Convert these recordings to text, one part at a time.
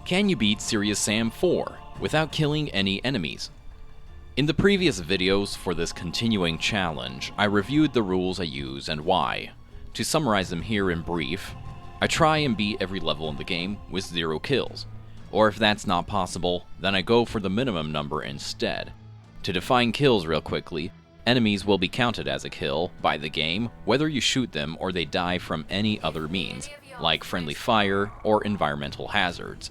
Can you beat Serious Sam 4 without killing any enemies? In the previous videos for this continuing challenge, I reviewed the rules I use and why. To summarize them here in brief, I try and beat every level in the game with 0 kills. Or if that's not possible, then I go for the minimum number instead. To define kills real quickly, enemies will be counted as a kill by the game whether you shoot them or they die from any other means, like friendly fire or environmental hazards.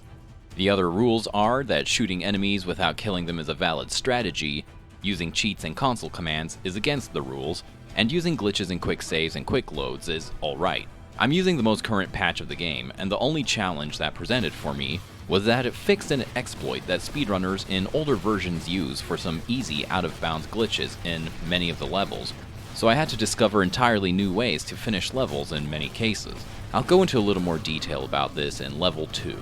The other rules are that shooting enemies without killing them is a valid strategy, using cheats and console commands is against the rules, and using glitches and quick saves and quick loads is alright. I'm using the most current patch of the game, and the only challenge that presented for me was that it fixed an exploit that speedrunners in older versions use for some easy out-of-bounds glitches in many of the levels, so I had to discover entirely new ways to finish levels in many cases. I'll go into a little more detail about this in Level 2.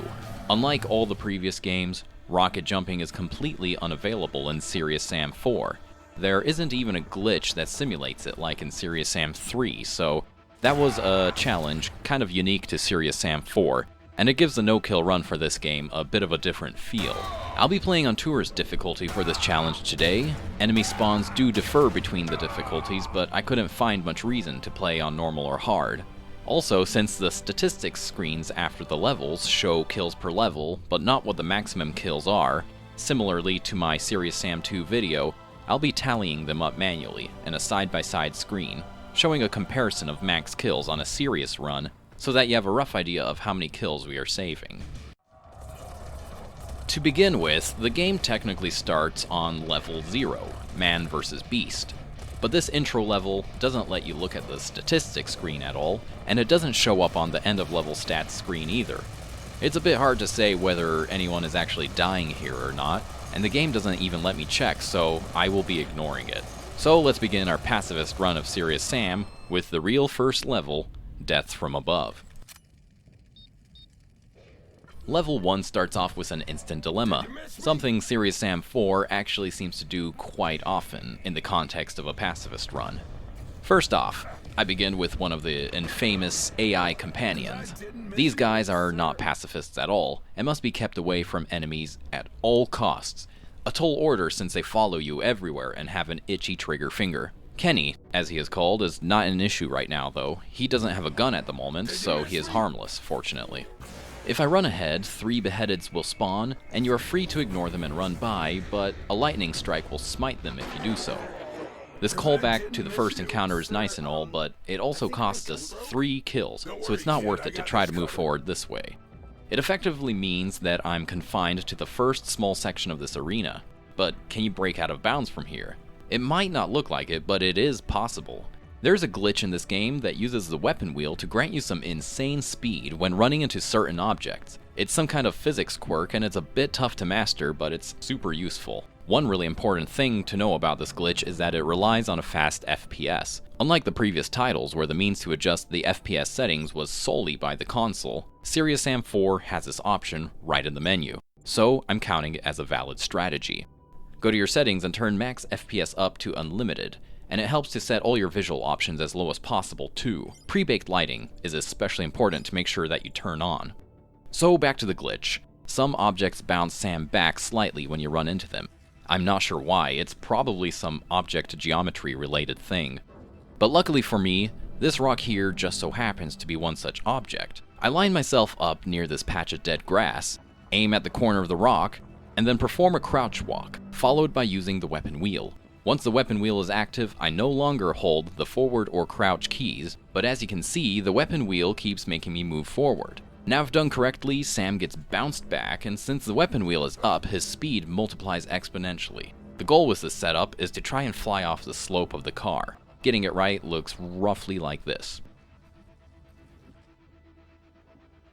Unlike all the previous games, rocket jumping is completely unavailable in Serious Sam 4. There isn't even a glitch that simulates it like in Serious Sam 3, so that was a challenge kind of unique to Serious Sam 4, and it gives the no-kill run for this game a bit of a different feel. I'll be playing on Tourist difficulty for this challenge today. Enemy spawns do differ between the difficulties, but I couldn't find much reason to play on normal or hard. Also, since the statistics screens after the levels show kills per level, but not what the maximum kills are, similarly to my Serious Sam 2 video, I'll be tallying them up manually in a side-by-side screen, showing a comparison of max kills on a serious run, so that you have a rough idea of how many kills we are saving. To begin with, the game technically starts on level 0, Man vs. Beast. But this intro level doesn't let you look at the statistics screen at all, and it doesn't show up on the end of level stats screen either. It's a bit hard to say whether anyone is actually dying here or not, and the game doesn't even let me check, so I will be ignoring it. So let's begin our pacifist run of Serious Sam with the real first level, Deaths from Above. Level 1 starts off with an instant dilemma, something Serious Sam 4 actually seems to do quite often in the context of a pacifist run. First off, I begin with one of the infamous AI companions. These guys are not pacifists at all, and must be kept away from enemies at all costs. A tall order since they follow you everywhere and have an itchy trigger finger. Kenny, as he is called, is not an issue right now though. He doesn't have a gun at the moment, so he is harmless, fortunately. If I run ahead, 3 beheadeds will spawn, and you are free to ignore them and run by, but a lightning strike will smite them if you do so. This callback to the first encounter is nice and all, but it also costs us 3 kills, so it's not worth it to try to move forward this way. It effectively means that I'm confined to the first small section of this arena, but can you break out of bounds from here? It might not look like it, but it is possible. There's a glitch in this game that uses the weapon wheel to grant you some insane speed when running into certain objects. It's some kind of physics quirk and it's a bit tough to master, but it's super useful. One really important thing to know about this glitch is that it relies on a fast FPS. Unlike the previous titles where the means to adjust the FPS settings was solely by the console, Serious Sam 4 has this option right in the menu, so I'm counting it as a valid strategy. Go to your settings and turn max FPS up to unlimited, and it helps to set all your visual options as low as possible too. Pre-baked lighting is especially important to make sure that you turn on. So back to the glitch. Some objects bounce Sam back slightly when you run into them. I'm not sure why, it's probably some object geometry related thing. But luckily for me, this rock here just so happens to be one such object. I line myself up near this patch of dead grass, aim at the corner of the rock, and then perform a crouch walk, followed by using the weapon wheel. Once the weapon wheel is active, I no longer hold the forward or crouch keys, but as you can see, the weapon wheel keeps making me move forward. Now if done correctly, Sam gets bounced back, and since the weapon wheel is up, his speed multiplies exponentially. The goal with this setup is to try and fly off the slope of the car. Getting it right looks roughly like this.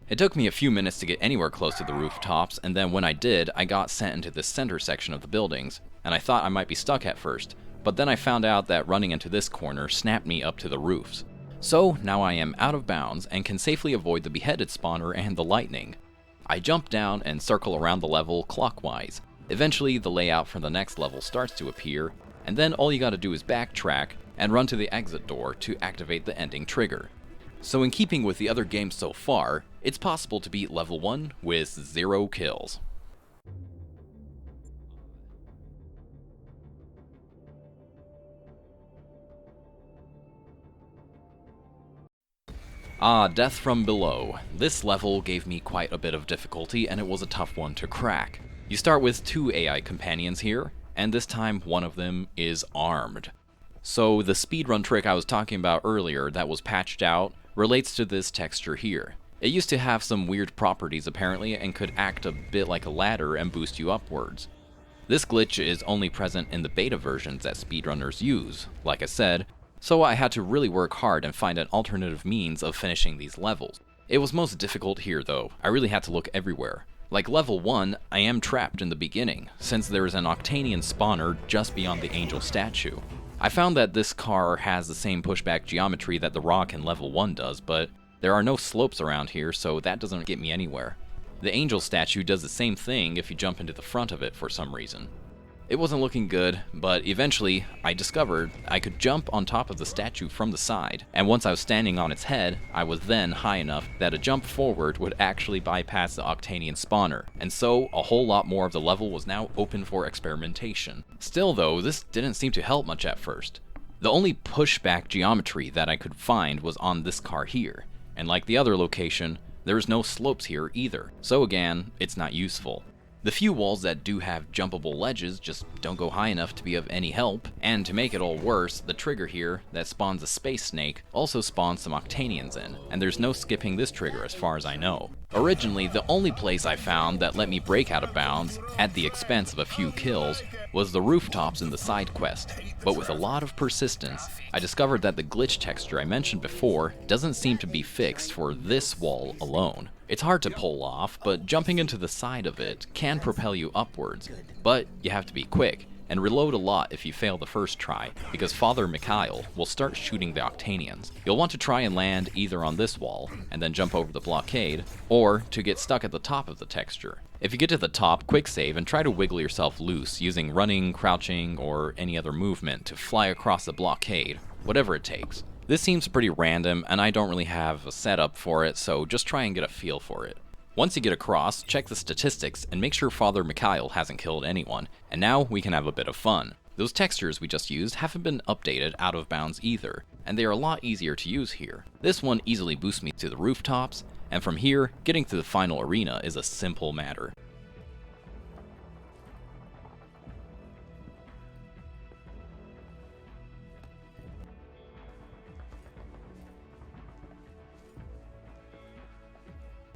It took me a few minutes to get anywhere close to the rooftops, and then when I did, I got sent into the center section of the buildings, and I thought I might be stuck at first, but then I found out that running into this corner snapped me up to the roofs. So now I am out of bounds and can safely avoid the beheaded spawner and the lightning. I jump down and circle around the level clockwise. Eventually the layout for the next level starts to appear, and then all you gotta do is backtrack and run to the exit door to activate the ending trigger. So in keeping with the other games so far, It's possible to beat level 1 with 0 kills. Death from Below. This level gave me quite a bit of difficulty, and it was a tough one to crack. You start with 2 AI companions here, and this time one of them is armed. So the speedrun trick I was talking about earlier that was patched out relates to this texture here. It used to have some weird properties apparently and could act a bit like a ladder and boost you upwards. This glitch is only present in the beta versions that speedrunners use, like I said, so I had to really work hard and find an alternative means of finishing these levels. It was most difficult here though. I really had to look everywhere. Like level 1, I am trapped in the beginning, since there is an Octanian spawner just beyond the angel statue. I found that this car has the same pushback geometry that the rock in level 1 does, but there are no slopes around here, so that doesn't get me anywhere. The angel statue does the same thing if you jump into the front of it for some reason. It wasn't looking good, but eventually I discovered I could jump on top of the statue from the side, and once I was standing on its head, I was then high enough that a jump forward would actually bypass the Octanian spawner, and so a whole lot more of the level was now open for experimentation. Still though, this didn't seem to help much at first. The only pushback geometry that I could find was on this car here, and like the other location, there's no slopes here either, so again, it's not useful. The few walls that do have jumpable ledges just don't go high enough to be of any help, and to make it all worse, the trigger here that spawns a space snake also spawns some Octanians in, and there's no skipping this trigger as far as I know. Originally, the only place I found that let me break out of bounds, at the expense of a few kills, was the rooftops in the side quest, but with a lot of persistence, I discovered that the glitch texture I mentioned before doesn't seem to be fixed for this wall alone. It's hard to pull off, but jumping into the side of it can propel you upwards, but you have to be quick, and reload a lot if you fail the first try, because Father Mikhail will start shooting the Octanians. You'll want to try and land either on this wall, and then jump over the blockade, or to get stuck at the top of the texture. If you get to the top, quick save and try to wiggle yourself loose using running, crouching, or any other movement to fly across the blockade, whatever it takes. This seems pretty random, and I don't really have a setup for it, so just try and get a feel for it. Once you get across, check the statistics and make sure Father Mikhail hasn't killed anyone, and now we can have a bit of fun. Those textures we just used haven't been updated out of bounds either, and they are a lot easier to use here. This one easily boosts me to the rooftops, and from here, getting to the final arena is a simple matter.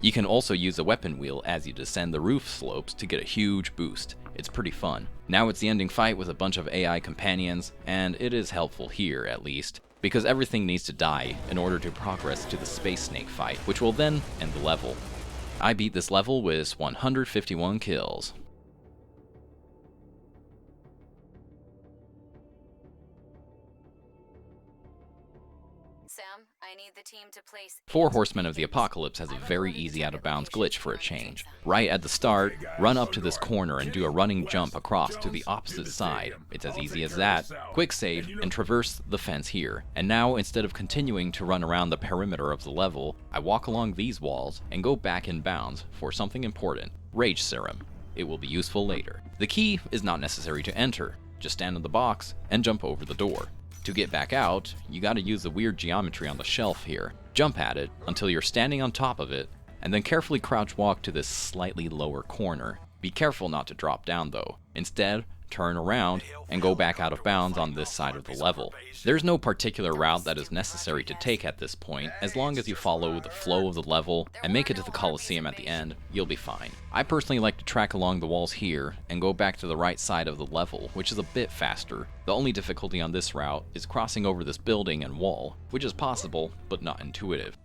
You can also use the weapon wheel as you descend the roof slopes to get a huge boost. It's pretty fun. Now it's the ending fight with a bunch of AI companions, and it is helpful here at least, because everything needs to die in order to progress to the Space Snake fight, which will then end the level. I beat this level with 151 kills. Sam, I need the team to place... For Horsemen of the Apocalypse has a very easy out-of-bounds glitch for a change. Right at the start, run up to this corner and do a running jump across to the opposite side. It's as easy as that. Quick save and traverse the fence here. And now, instead of continuing to run around the perimeter of the level, I walk along these walls and go back in bounds for something important, Rage Serum. It will be useful later. The key is not necessary to enter. Just stand in the box and jump over the door. To get back out, you gotta use the weird geometry on the shelf here. Jump at it until you're standing on top of it, and then carefully crouch walk to this slightly lower corner. Be careful not to drop down though. Instead, turn around and go back out of bounds on this side of the level. There's no particular route that is necessary to take at this point. As long as you follow the flow of the level and make it to the Colosseum at the end, you'll be fine. I personally like to track along the walls here and go back to the right side of the level, which is a bit faster. The only difficulty on this route is crossing over this building and wall, which is possible, but not intuitive.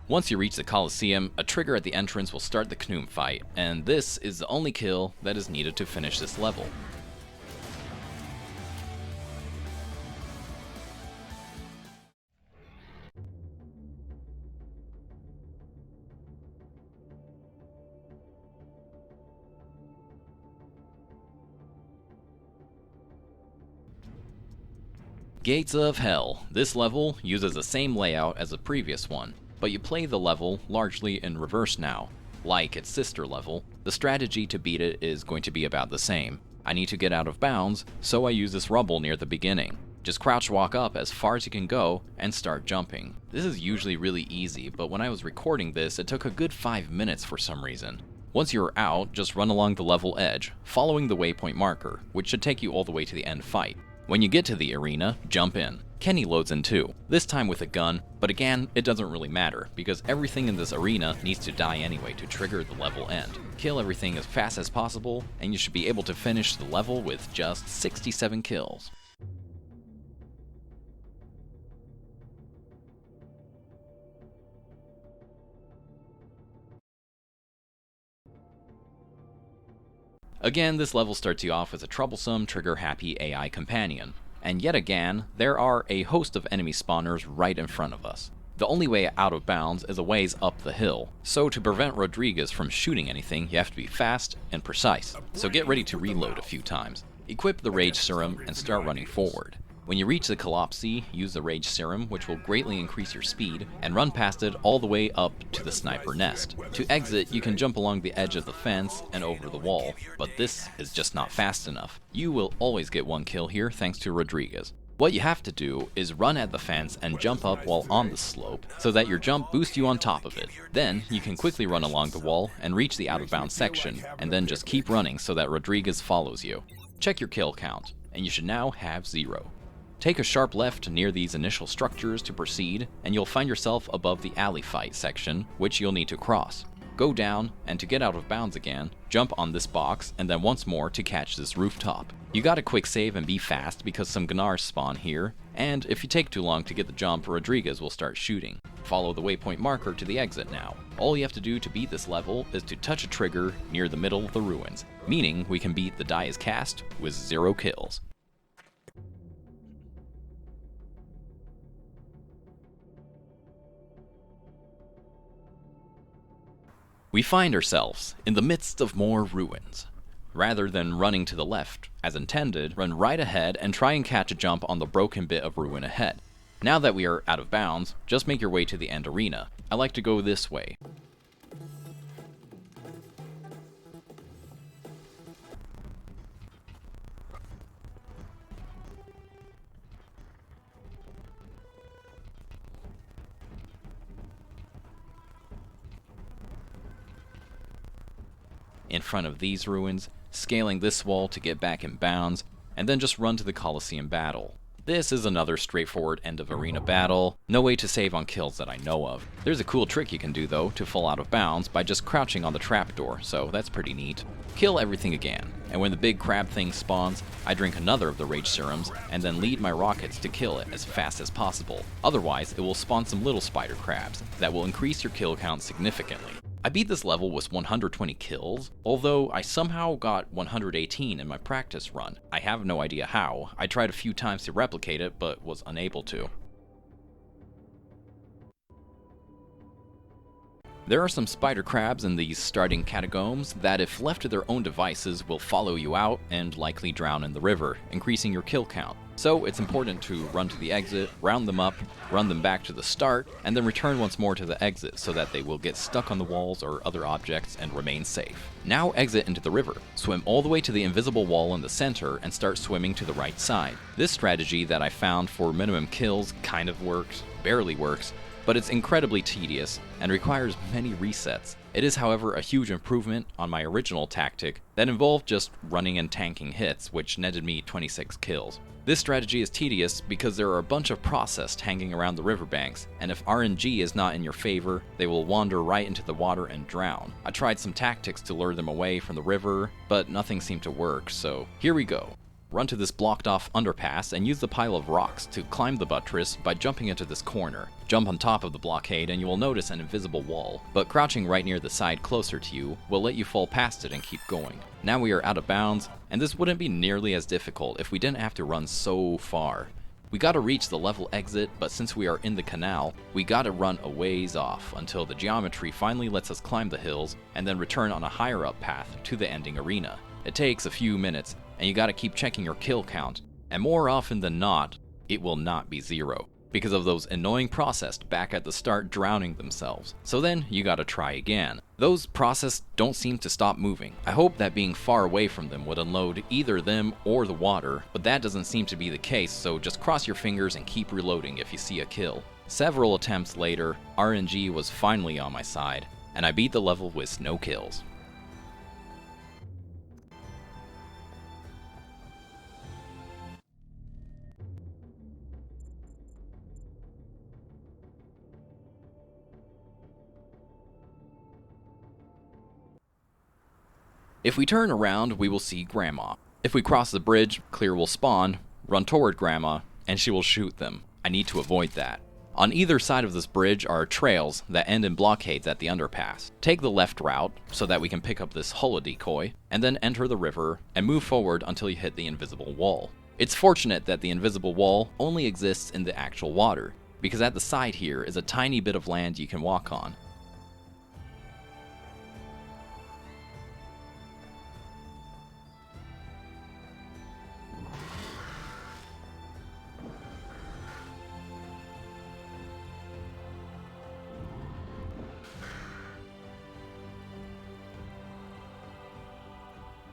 Once you reach the Colosseum, a trigger at the entrance will start the Knum fight, and this is the only kill that is needed to finish this level. Gates of Hell. This level uses the same layout as the previous one, but you play the level largely in reverse now. Like its sister level, the strategy to beat it is going to be about the same. I need to get out of bounds, so I use this rubble near the beginning. Just crouch walk up as far as you can go and start jumping. This is usually really easy, but when I was recording this, it took a good 5 minutes for some reason. Once you're out, just run along the level edge, following the waypoint marker, which should take you all the way to the end fight. When you get to the arena, jump in. Kenny loads in too, this time with a gun, but again, it doesn't really matter, because everything in this arena needs to die anyway to trigger the level end. Kill everything as fast as possible, and you should be able to finish the level with just 67 kills. Again, this level starts you off with a troublesome, trigger-happy AI companion. And yet again, there are a host of enemy spawners right in front of us. The only way out of bounds is a ways up the hill, so to prevent Rodriguez from shooting anything, you have to be fast and precise. So get ready to reload a few times. Equip the Rage Serum and start running forward. When you reach the Colossi, use the Rage Serum, which will greatly increase your speed, and run past it all the way up to the sniper nest. To exit, you can jump along the edge of the fence and over the wall, but this is just not fast enough. You will always get one kill here thanks to Rodriguez. What you have to do is run at the fence and jump up while on the slope, so that your jump boosts you on top of it. Then, you can quickly run along the wall and reach the out-of-bounds section, and then just keep running so that Rodriguez follows you. Check your kill count, and you should now have 0. Take a sharp left near these initial structures to proceed, and you'll find yourself above the alley fight section, which you'll need to cross. Go down, and to get out of bounds again, jump on this box, and then once more to catch this rooftop. You gotta quick save and be fast because some Gnars spawn here, and if you take too long to get the jump, Rodriguez will start shooting. Follow the waypoint marker to the exit now. All you have to do to beat this level is to touch a trigger near the middle of the ruins, meaning we can beat the die is cast with 0 kills. We find ourselves in the midst of more ruins. Rather than running to the left, as intended, run right ahead and try and catch a jump on the broken bit of ruin ahead. Now that we are out of bounds, just make your way to the end arena. I like to go this way. In front of these ruins, scaling this wall to get back in bounds, and then just run to the Colosseum battle. This is another straightforward end of arena battle, no way to save on kills that I know of. There's a cool trick you can do though to fall out of bounds by just crouching on the trapdoor, so that's pretty neat. Kill everything again, and when the big crab thing spawns, I drink another of the Rage Serums, and then lead my rockets to kill it as fast as possible. Otherwise, it will spawn some little spider crabs that will increase your kill count significantly. I beat this level with 120 kills, although I somehow got 118 in my practice run. I have no idea how. I tried a few times to replicate it, but was unable to. There are some spider crabs in these starting catacombs that, if left to their own devices, will follow you out and likely drown in the river, increasing your kill count. So it's important to run to the exit, round them up, run them back to the start, and then return once more to the exit so that they will get stuck on the walls or other objects and remain safe. Now exit into the river. Swim all the way to the invisible wall in the center and start swimming to the right side. This strategy that I found for minimum kills kind of works, barely works, but it's incredibly tedious and requires many resets. It is, however, a huge improvement on my original tactic that involved just running and tanking hits, which netted me 26 kills. This strategy is tedious because there are a bunch of processed hanging around the riverbanks, and if RNG is not in your favor, they will wander right into the water and drown. I tried some tactics to lure them away from the river, but nothing seemed to work, so here we go. Run to this blocked off underpass and use the pile of rocks to climb the buttress by jumping into this corner. Jump on top of the blockade and you will notice an invisible wall, but crouching right near the side closer to you will let you fall past it and keep going. Now we are out of bounds, and this wouldn't be nearly as difficult if we didn't have to run so far. We gotta reach the level exit, but since we are in the canal, we gotta run a ways off until the geometry finally lets us climb the hills and then return on a higher up path to the ending arena. It takes a few minutes, and you gotta keep checking your kill count, and more often than not, it will not be 0, because of those annoying processed back at the start drowning themselves. So then, you gotta try again. Those processed don't seem to stop moving. I hope that being far away from them would unload either them or the water, but that doesn't seem to be the case, so just cross your fingers and keep reloading if you see a kill. Several attempts later, RNG was finally on my side, and I beat the level with no kills. If we turn around, we will see Grandma. If we cross the bridge, Clear will spawn, run toward Grandma, and she will shoot them. I need to avoid that. On either side of this bridge are trails that end in blockades at the underpass. Take the left route, so that we can pick up this holo-decoy, and then enter the river, and move forward until you hit the invisible wall. It's fortunate that the invisible wall only exists in the actual water, because at the side here is a tiny bit of land you can walk on.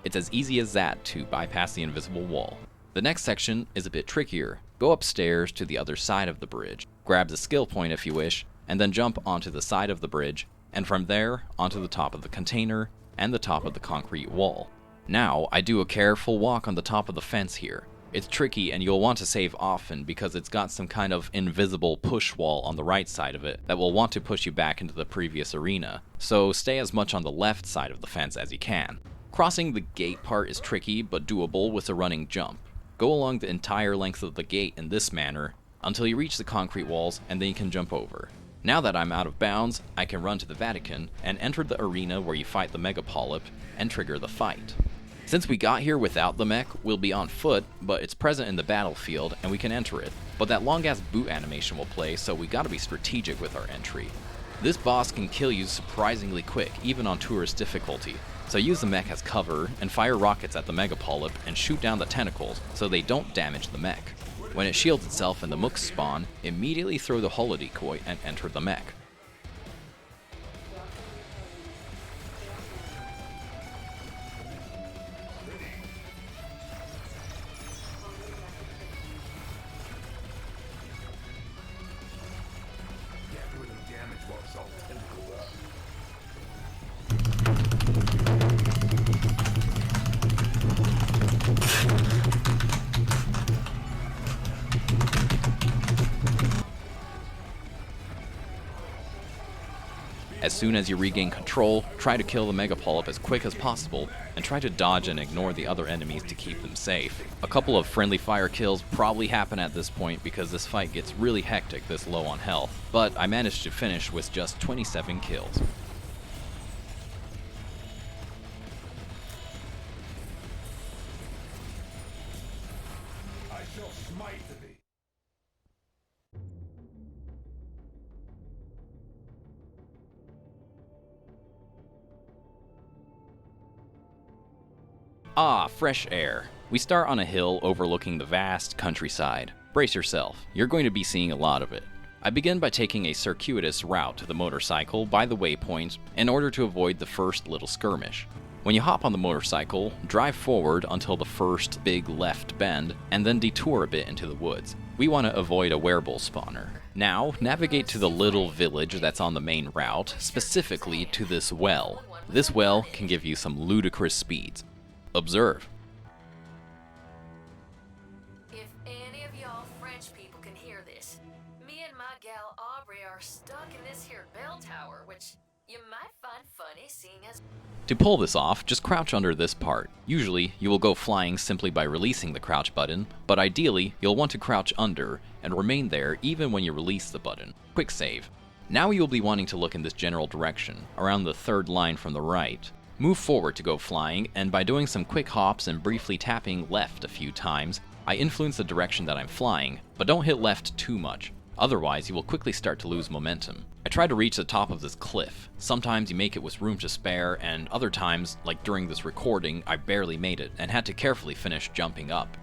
It's as easy as that to bypass the invisible wall. The next section is a bit trickier. Go upstairs to the other side of the bridge, grab the skill point if you wish, and then jump onto the side of the bridge, and from there onto the top of the container and the top of the concrete wall. Now, I do a careful walk on the top of the fence here. It's tricky and you'll want to save often because it's got some kind of invisible push wall on the right side of it that will want to push you back into the previous arena, so stay as much on the left side of the fence as you can. Crossing the gate part is tricky but doable with a running jump. Go along the entire length of the gate in this manner until you reach the concrete walls and then you can jump over. Now that I'm out of bounds, I can run to the Vatican and enter the arena where you fight the Megapolyp and trigger the fight. Since we got here without the mech, we'll be on foot, but it's present in the battlefield and we can enter it. But that long ass boot animation will play, so we gotta be strategic with our entry. This boss can kill you surprisingly quick, even on tourist difficulty. So use the mech as cover and fire rockets at the Megapolyp and shoot down the tentacles so they don't damage the mech. When it shields itself and the mooks spawn, immediately throw the holo-decoy and enter the mech. As soon as you regain control, try to kill the Megapolyp as quick as possible, and try to dodge and ignore the other enemies to keep them safe. A couple of friendly fire kills probably happen at this point because this fight gets really hectic this low on health, but I managed to finish with just 27 kills. I shall smite thee. Ah, fresh air. We start on a hill overlooking the vast countryside. Brace yourself, you're going to be seeing a lot of it. I begin by taking a circuitous route to the motorcycle by the waypoint in order to avoid the first little skirmish. When you hop on the motorcycle, drive forward until the first big left bend, and then detour a bit into the woods. We want to avoid a werebull spawner. Now, navigate to the little village that's on the main route, specifically to this well. This well can give you some ludicrous speeds. Observe. If any of y'all French people can hear this, me and my gal Aubrey are stuck in this here bell tower, which you might find funny seeing as To pull this off, just crouch under this part. Usually, you will go flying simply by releasing the crouch button, but ideally, you'll want to crouch under and remain there even when you release the button. Quick save. Now you'll be wanting to look in this general direction, around the third line from the right. Move forward to go flying, and by doing some quick hops and briefly tapping left a few times, I influence the direction that I'm flying, but don't hit left too much. Otherwise, you will quickly start to lose momentum. I try to reach the top of this cliff. Sometimes you make it with room to spare, and other times, like during this recording, I barely made it and had to carefully finish jumping up.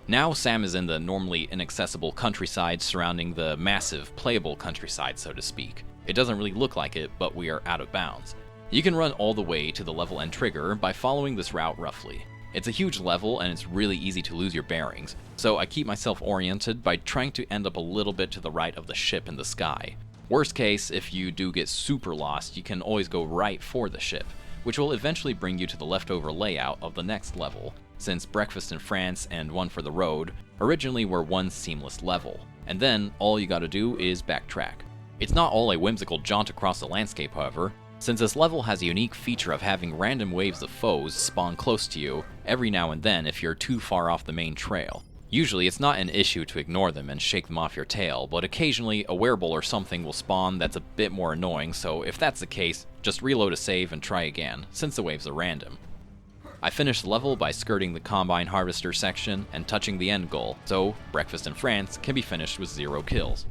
Now Sam is in the normally inaccessible countryside surrounding the massive, playable countryside, so to speak. It doesn't really look like it, but we are out of bounds. You can run all the way to the level end trigger by following this route roughly. It's a huge level and it's really easy to lose your bearings, so I keep myself oriented by trying to end up a little bit to the right of the ship in the sky. Worst case, if you do get super lost, you can always go right for the ship, which will eventually bring you to the leftover layout of the next level, since Breakfast in France and One for the Road originally were one seamless level, and then all you gotta do is backtrack. It's not all a whimsical jaunt across the landscape, however, since this level has a unique feature of having random waves of foes spawn close to you every now and then if you're too far off the main trail. Usually it's not an issue to ignore them and shake them off your tail, but occasionally a werebull or something will spawn that's a bit more annoying, so if that's the case, just reload a save and try again, since the waves are random. I finished the level by skirting the Combine Harvester section and touching the end goal, so Breakfast in France can be finished with 0 kills.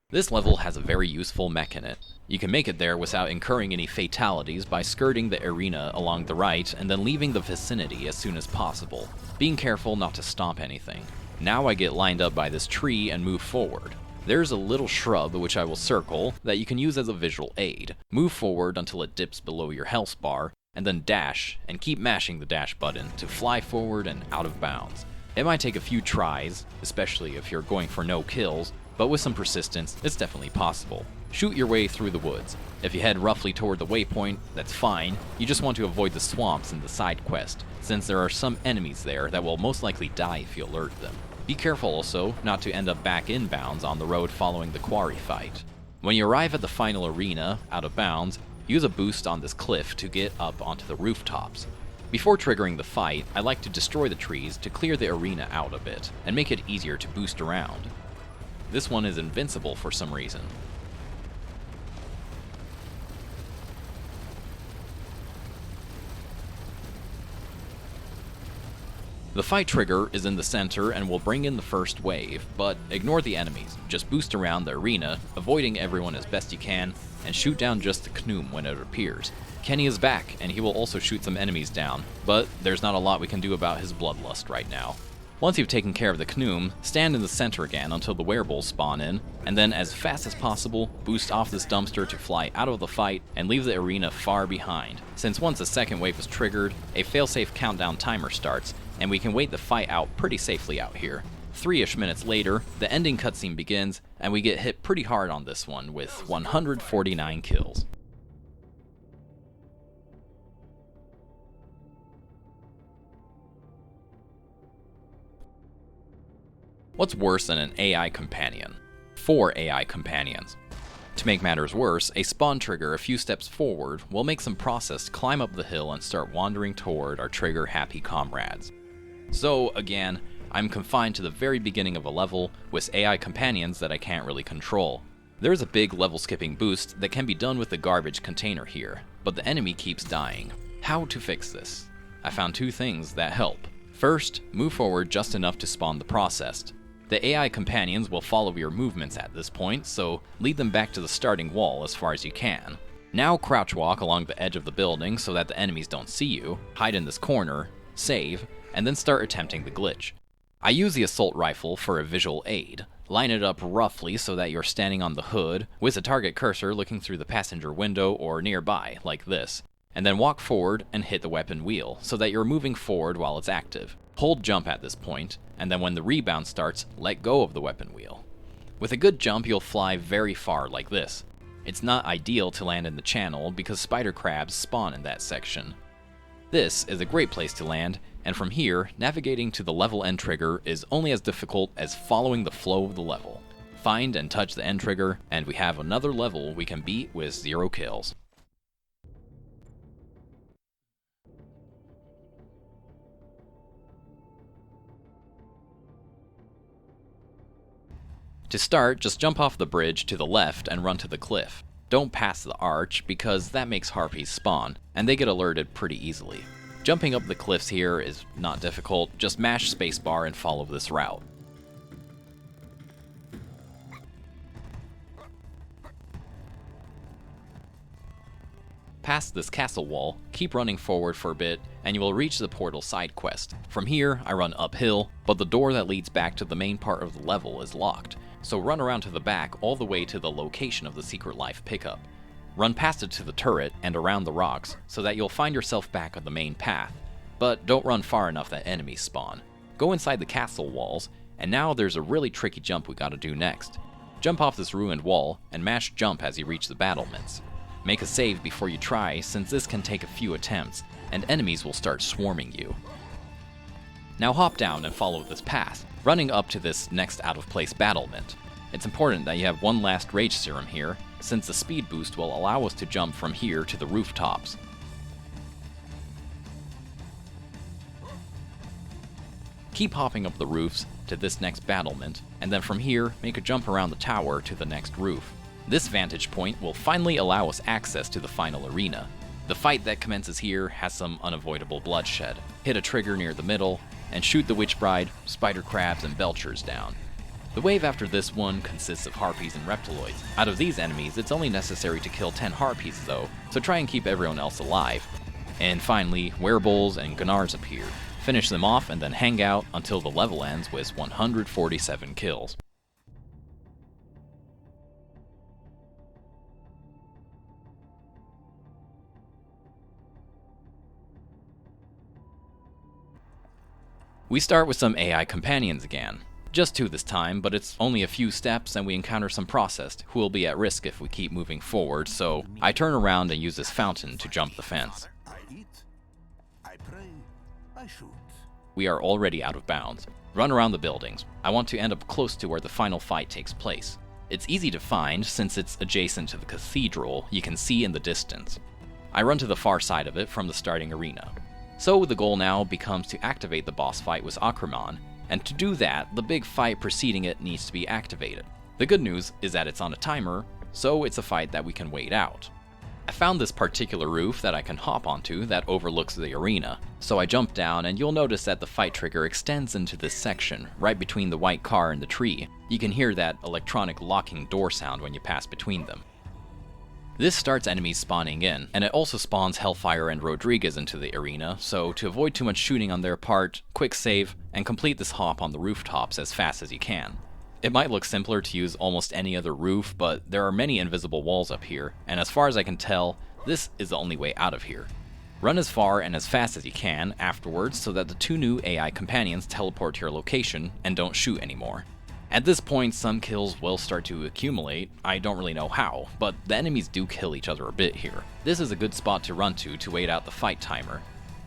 This level has a very useful mech in it. You can make it there without incurring any fatalities by skirting the arena along the right and then leaving the vicinity as soon as possible, being careful not to stomp anything. Now I get lined up by this tree and move forward. There's a little shrub which I will circle that you can use as a visual aid. Move forward until it dips below your health bar, and then dash, and keep mashing the dash button to fly forward and out of bounds. It might take a few tries, especially if you're going for no kills, but with some persistence, it's definitely possible. Shoot your way through the woods. If you head roughly toward the waypoint, that's fine. You just want to avoid the swamps in the side quest, since there are some enemies there that will most likely die if you alert them. Be careful also not to end up back inbounds on the road following the quarry fight. When you arrive at the final arena, out of bounds, use a boost on this cliff to get up onto the rooftops. Before triggering the fight, I like to destroy the trees to clear the arena out a bit, and make it easier to boost around. This one is invincible for some reason. The fight trigger is in the center and will bring in the first wave, but ignore the enemies. Just boost around the arena, avoiding everyone as best you can, and shoot down just the Knum when it appears. Kenny is back, and he will also shoot some enemies down, but there's not a lot we can do about his bloodlust right now. Once you've taken care of the Knum, stand in the center again until the werebulls spawn in, and then as fast as possible, boost off this dumpster to fly out of the fight and leave the arena far behind, since once the second wave is triggered, a failsafe countdown timer starts, and we can wait the fight out pretty safely out here. 3-ish minutes later, the ending cutscene begins, and we get hit pretty hard on this one with 149 kills. What's worse than an AI companion? 4 AI companions. To make matters worse, a spawn trigger a few steps forward will make some process climb up the hill and start wandering toward our trigger-happy comrades. So, again, I'm confined to the very beginning of a level with AI companions that I can't really control. There's a big level skipping boost that can be done with the garbage container here, but the enemy keeps dying. How to fix this? I found 2 things that help. First, move forward just enough to spawn the processed. The AI companions will follow your movements at this point, so lead them back to the starting wall as far as you can. Now crouch walk along the edge of the building so that the enemies don't see you, hide in this corner, save, and then start attempting the glitch. I use the assault rifle for a visual aid. Line it up roughly so that you're standing on the hood, with the target cursor looking through the passenger window or nearby, like this, and then walk forward and hit the weapon wheel so that you're moving forward while it's active. Hold jump at this point, and then when the rebound starts, let go of the weapon wheel. With a good jump, you'll fly very far like this. It's not ideal to land in the channel because spider crabs spawn in that section. This is a great place to land, and from here, navigating to the level end trigger is only as difficult as following the flow of the level. Find and touch the end trigger, and we have another level we can beat with 0 kills. To start, just jump off the bridge to the left and run to the cliff. Don't pass the arch, because that makes harpies spawn, and they get alerted pretty easily. Jumping up the cliffs here is not difficult, just mash spacebar and follow this route. Past this castle wall, keep running forward for a bit, and you will reach the portal side quest. From here, I run uphill, but the door that leads back to the main part of the level is locked, so run around to the back all the way to the location of the Secret Life pickup. Run past it to the turret and around the rocks, so that you'll find yourself back on the main path, but don't run far enough that enemies spawn. Go inside the castle walls, and now there's a really tricky jump we gotta do next. Jump off this ruined wall, and mash jump as you reach the battlements. Make a save before you try, since this can take a few attempts, and enemies will start swarming you. Now hop down and follow this path, running up to this next out-of-place battlement. It's important that you have one last rage serum here, since the speed boost will allow us to jump from here to the rooftops. Keep hopping up the roofs to this next battlement, and then from here, make a jump around the tower to the next roof. This vantage point will finally allow us access to the final arena. The fight that commences here has some unavoidable bloodshed. Hit a trigger near the middle, and shoot the Witch Bride, Spider Crabs, and Belchers down. The wave after this one consists of Harpies and Reptiloids. Out of these enemies, it's only necessary to kill 10 Harpies though, so try and keep everyone else alive. And finally, Werebulls and Gunars appear. Finish them off and then hang out until the level ends with 147 kills. We start with some AI companions again. Just 2 this time, but it's only a few steps and we encounter some Processed, who will be at risk if we keep moving forward, so I turn around and use this fountain to jump the fence. I eat, I pray, I shoot. We are already out of bounds. Run around the buildings. I want to end up close to where the final fight takes place. It's easy to find since it's adjacent to the cathedral you can see in the distance. I run to the far side of it from the starting arena. So the goal now becomes to activate the boss fight with Akraman, and to do that, the big fight preceding it needs to be activated. The good news is that it's on a timer, so it's a fight that we can wait out. I found this particular roof that I can hop onto that overlooks the arena, so I jump down and you'll notice that the fight trigger extends into this section, right between the white car and the tree. You can hear that electronic locking door sound when you pass between them. This starts enemies spawning in, and it also spawns Hellfire and Rodriguez into the arena, so to avoid too much shooting on their part, quick save, and complete this hop on the rooftops as fast as you can. It might look simpler to use almost any other roof, but there are many invisible walls up here, and as far as I can tell, this is the only way out of here. Run as far and as fast as you can afterwards so that the 2 new AI companions teleport to your location and don't shoot anymore. At this point, some kills will start to accumulate. I don't really know how, but the enemies do kill each other a bit here. This is a good spot to run to wait out the fight timer.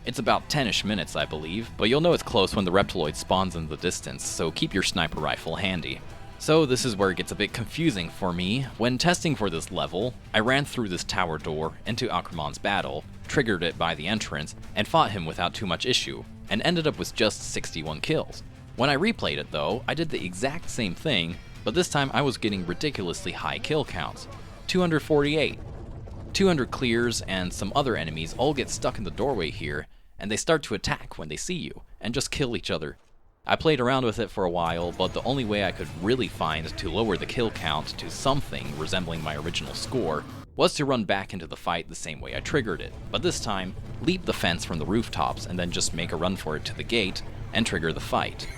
It's about 10ish minutes, I believe, but you'll know it's close when the Reptiloid spawns in the distance, so keep your sniper rifle handy. So this is where it gets a bit confusing for me. When testing for this level, I ran through this tower door into Akraman's battle, triggered it by the entrance, and fought him without too much issue, and ended up with just 61 kills. When I replayed it though, I did the exact same thing, but this time I was getting ridiculously high kill counts. 248. 200 clears and some other enemies all get stuck in the doorway here, and they start to attack when they see you, and just kill each other. I played around with it for a while, but the only way I could really find to lower the kill count to something resembling my original score was to run back into the fight the same way I triggered it, but this time, leap the fence from the rooftops and then just make a run for it to the gate and trigger the fight.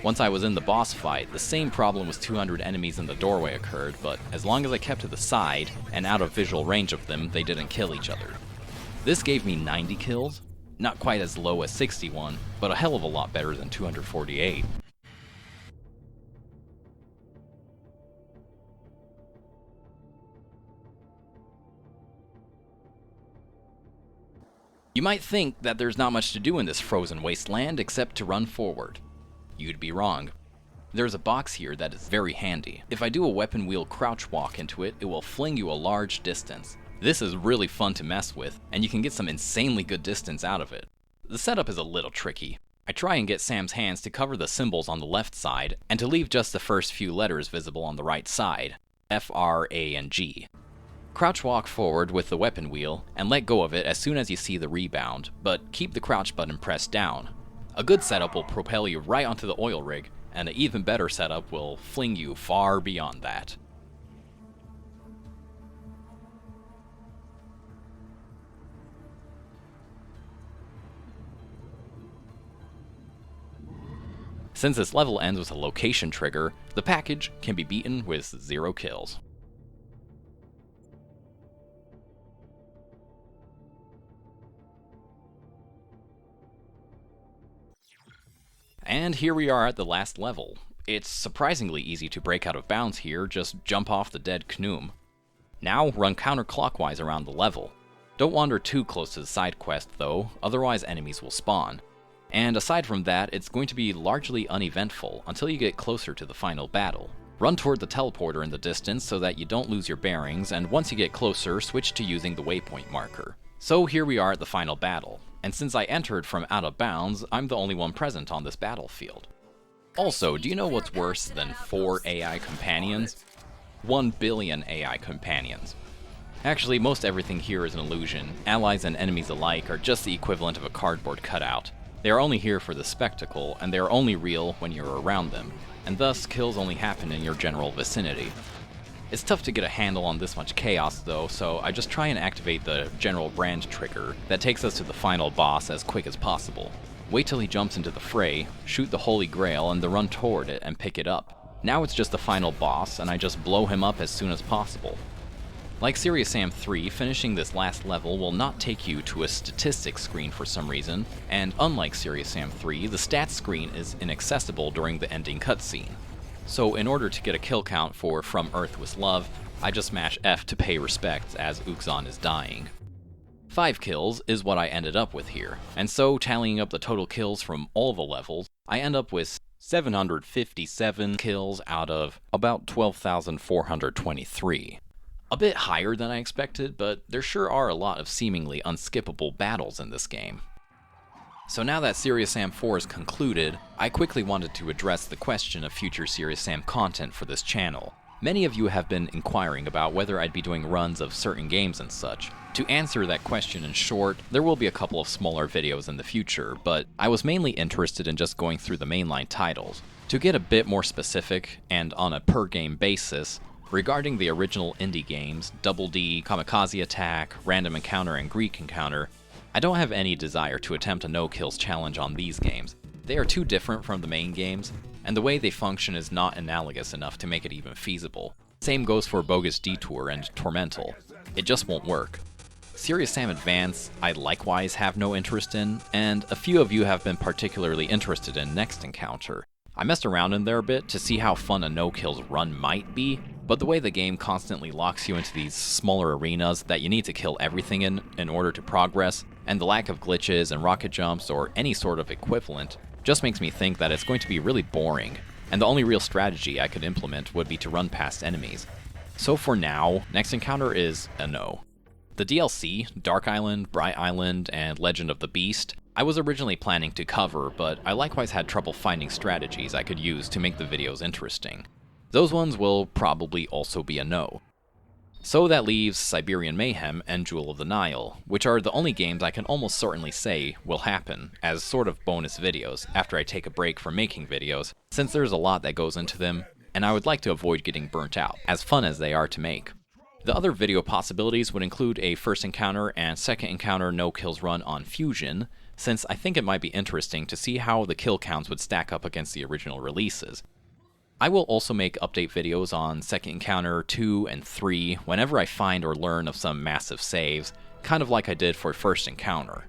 Once I was in the boss fight, the same problem with 200 enemies in the doorway occurred, but as long as I kept to the side and out of visual range of them, they didn't kill each other. This gave me 90 kills, Not quite as low as 61, but a hell of a lot better than 248. You might think that there's not much to do in this frozen wasteland except to run forward. You'd be wrong. There's a box here that is very handy. If I do a weapon wheel crouch walk into it, it will fling you a large distance. This is really fun to mess with, and you can get some insanely good distance out of it. The setup is a little tricky. I try and get Sam's hands to cover the symbols on the left side, and to leave just the first few letters visible on the right side, F, R, A, and G. Crouch walk forward with the weapon wheel, and let go of it as soon as you see the rebound, but keep the crouch button pressed down. A good setup will propel you right onto the oil rig, and an even better setup will fling you far beyond that. Since this level ends with a location trigger, the package can be beaten with 0 kills. And here we are at the last level. It's surprisingly easy to break out of bounds here, just jump off the dead Knoom. Now run counterclockwise around the level. Don't wander too close to the side quest though, otherwise enemies will spawn. And aside from that, it's going to be largely uneventful until you get closer to the final battle. Run toward the teleporter in the distance so that you don't lose your bearings, and once you get closer, switch to using the waypoint marker. So here we are at the final battle. And since I entered from out of bounds, I'm the only one present on this battlefield. Also, do you know what's worse than 4 AI companions? 1 billion AI companions. Actually, most everything here is an illusion. Allies and enemies alike are just the equivalent of a cardboard cutout. They are only here for the spectacle, and they are only real when you're around them, and thus kills only happen in your general vicinity. It's tough to get a handle on this much chaos though, so I just try and activate the general brand trigger that takes us to the final boss as quick as possible. Wait till he jumps into the fray, shoot the Holy Grail, and then run toward it and pick it up. Now it's just the final boss, and I just blow him up as soon as possible. Like Serious Sam 3, finishing this last level will not take you to a statistics screen for some reason, and unlike Serious Sam 3, the stats screen is inaccessible during the ending cutscene. So in order to get a kill count for From Earth With Love, I just mash F to pay respects as Uxon is dying. 5 kills is what I ended up with here, and so tallying up the total kills from all the levels, I end up with 757 kills out of about 12,423. A bit higher than I expected, but there sure are a lot of seemingly unskippable battles in this game. So now that Serious Sam 4 is concluded, I quickly wanted to address the question of future Serious Sam content for this channel. Many of you have been inquiring about whether I'd be doing runs of certain games and such. To answer that question in short, there will be a couple of smaller videos in the future, but I was mainly interested in just going through the mainline titles. To get a bit more specific, and on a per-game basis, regarding the original indie games, Double D, Kamikaze Attack, Random Encounter, and Greek Encounter, I don't have any desire to attempt a no-kills challenge on these games. They are too different from the main games, and the way they function is not analogous enough to make it even feasible. Same goes for Bogus Detour and Tormental. It just won't work. Serious Sam Advance, I likewise have no interest in, and a few of you have been particularly interested in Next Encounter. I messed around in there a bit to see how fun a no-kills run might be, but the way the game constantly locks you into these smaller arenas that you need to kill everything in order to progress, and the lack of glitches and rocket jumps or any sort of equivalent, just makes me think that it's going to be really boring, and the only real strategy I could implement would be to run past enemies. So for now, Next Encounter is a no. The DLC, Dark Island, Bright Island, and Legend of the Beast, I was originally planning to cover, but I likewise had trouble finding strategies I could use to make the videos interesting. Those ones will probably also be a no. So that leaves Siberian Mayhem and Jewel of the Nile, which are the only games I can almost certainly say will happen as sort of bonus videos after I take a break from making videos, since there's a lot that goes into them, and I would like to avoid getting burnt out, as fun as they are to make. The other video possibilities would include a first encounter and second encounter no-kills run on Fusion, since I think it might be interesting to see how the kill counts would stack up against the original releases. I will also make update videos on Second Encounter 2 and 3 whenever I find or learn of some massive saves, kind of like I did for First Encounter.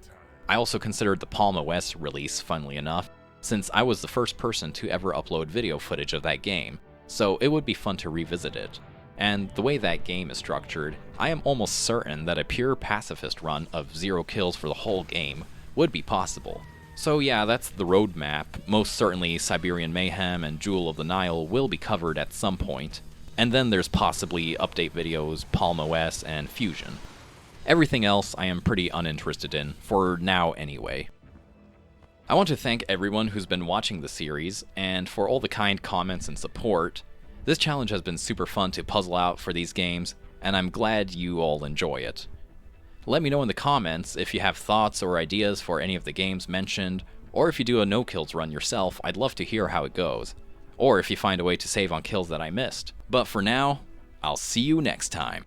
I also considered the Palm OS release, funnily enough, since I was the first person to ever upload video footage of that game, so it would be fun to revisit it. And the way that game is structured, I am almost certain that a pure pacifist run of 0 kills for the whole game would be possible. So yeah, that's the roadmap. Most certainly Siberian Mayhem and Jewel of the Nile will be covered at some point, and then there's possibly update videos, Palm OS, and Fusion. Everything else I am pretty uninterested in, for now anyway. I want to thank everyone who's been watching the series, and for all the kind comments and support. This challenge has been super fun to puzzle out for these games, and I'm glad you all enjoy it. Let me know in the comments if you have thoughts or ideas for any of the games mentioned, or if you do a no-kills run yourself, I'd love to hear how it goes. Or if you find a way to save on kills that I missed. But for now, I'll see you next time.